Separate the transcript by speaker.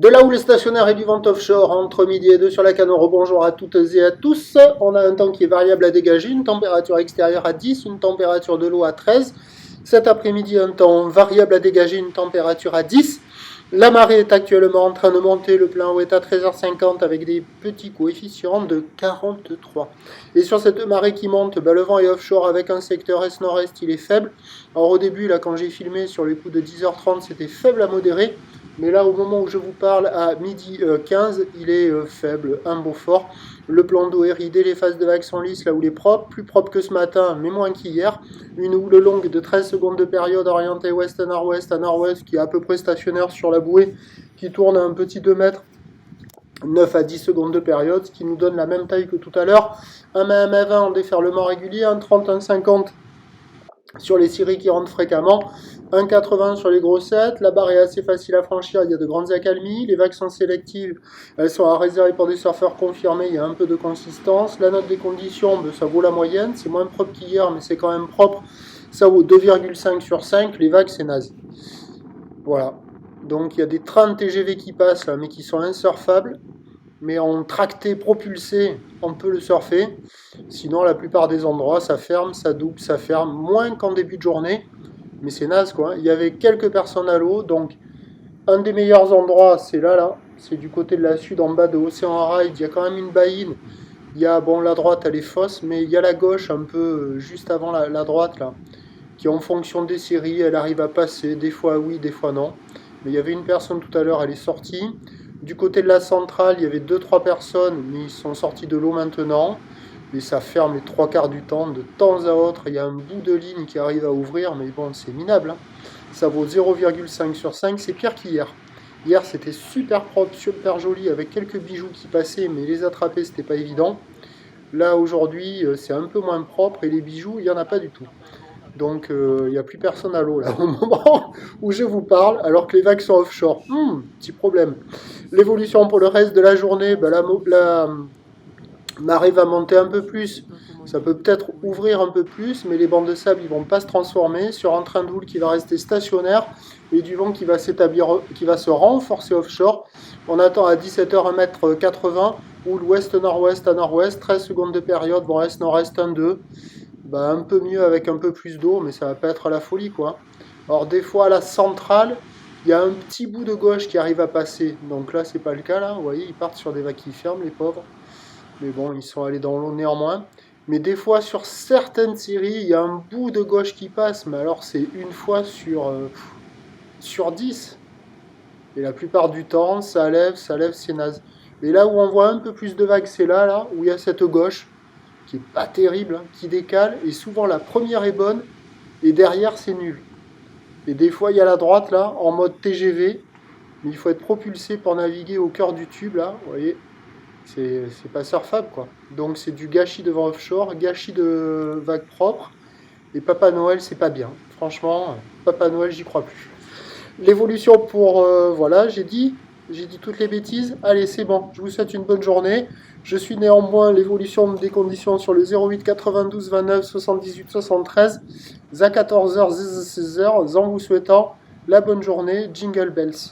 Speaker 1: De là où le stationnaire est du vent offshore, entre midi et 2 sur la Canot, rebonjour à toutes et à tous. On a un temps qui est variable à dégager, une température extérieure à 10, une température de l'eau à 13. Cet après-midi, un temps variable à dégager, une température à 10. La marée est actuellement en train de monter, le plein eau est à 13h50 avec des petits coefficients de 43. Et sur cette marée qui monte, le vent est offshore avec un secteur est-nord-est, il est faible. Alors au début, là, quand j'ai filmé sur les coups de 10h30, c'était faible à modéré. Mais là, au moment où je vous parle, à midi 15, il est faible, un beau fort. Le plan d'eau est ridé, les phases de vagues sont lisses, là où il est propre, plus propre que ce matin, mais moins qu'hier. Une houle longue de 13 secondes de période orientée ouest à nord-ouest, qui est à peu près stationnaire sur la bouée, qui tourne à un petit 2 mètres. 9 à 10 secondes de période, ce qui nous donne la même taille que tout à l'heure. Un mètre 20 en déferlement régulier, un 30, un 50 sur les scieries qui rentrent fréquemment, 1,80 sur les grossettes, la barre est assez facile à franchir, il y a de grandes accalmies, les vagues sont sélectives, elles sont à réserver pour des surfeurs confirmés, il y a un peu de consistance, la note des conditions, ça vaut la moyenne, c'est moins propre qu'hier, mais c'est quand même propre, ça vaut 2,5 sur 5, les vagues c'est naze. Voilà, donc il y a des trains de TGV qui passent là, mais qui sont insurfables, mais en tracté propulsé, on peut le surfer. Sinon, la plupart des endroits, ça ferme, ça double, ça ferme, moins qu'en début de journée. Mais c'est naze, quoi. Il y avait quelques personnes à l'eau, donc un des meilleurs endroits, c'est là. C'est du côté de la sud, en bas de Océan Ride. Il y a quand même une baïne. Il y a, bon, la droite, elle est fausse, mais il y a la gauche, un peu juste avant la droite, là, qui en fonction des séries, elle arrive à passer, des fois oui, des fois non. Mais il y avait une personne tout à l'heure, elle est sortie. Du côté de la centrale, il y avait 2-3 personnes, mais ils sont sortis de l'eau maintenant. Et ça ferme les 3 quarts du temps. De temps à autre, il y a un bout de ligne qui arrive à ouvrir, mais bon, c'est minable. Ça vaut 0,5 sur 5, c'est pire qu'hier. Hier, c'était super propre, super joli, avec quelques bijoux qui passaient, mais les attraper, c'était pas évident. Là, aujourd'hui, c'est un peu moins propre, et les bijoux, il n'y en a pas du tout. Donc il n'y a plus personne à l'eau là au moment où je vous parle, alors que les vagues sont offshore. Petit problème. L'évolution pour le reste de la journée, la marée va monter un peu plus. Ça peut peut-être ouvrir un peu plus, mais les bancs de sable ils vont pas se transformer sur un train de houle qui va rester stationnaire et du vent qui va s'établir, qui va se renforcer offshore. On attend à 17h 1,80 m, houle ouest-nord-ouest à nord-ouest, 13 secondes de période, bon est-nord-est 1-2. Un peu mieux avec un peu plus d'eau, mais ça va pas être la folie, quoi. Alors des fois à la centrale, il y a un petit bout de gauche qui arrive à passer. Donc là, c'est pas le cas, là. Vous voyez, ils partent sur des vagues qui ferment, les pauvres. Mais bon, ils sont allés dans l'eau néanmoins. Mais des fois, sur certaines séries, il y a un bout de gauche qui passe. Mais alors, c'est une fois sur 10. Et la plupart du temps, ça lève, c'est naze. Et là où on voit un peu plus de vagues, c'est là, où il y a cette gauche qui est pas terrible, qui décale, et souvent la première est bonne, et derrière c'est nul. Et des fois il y a la droite là, en mode TGV, mais il faut être propulsé pour naviguer au cœur du tube là, vous voyez, c'est pas surfable quoi. Donc c'est du gâchis de vent offshore, gâchis de vagues propres, et Papa Noël c'est pas bien. Franchement, Papa Noël j'y crois plus. L'évolution pour, voilà, j'ai dit toutes les bêtises. Allez, c'est bon, je vous souhaite une bonne journée. Je suis néanmoins l'évolution des conditions sur le 08 92 29 78 73 à 14h, 16h, en vous souhaitant la bonne journée. Jingle bells.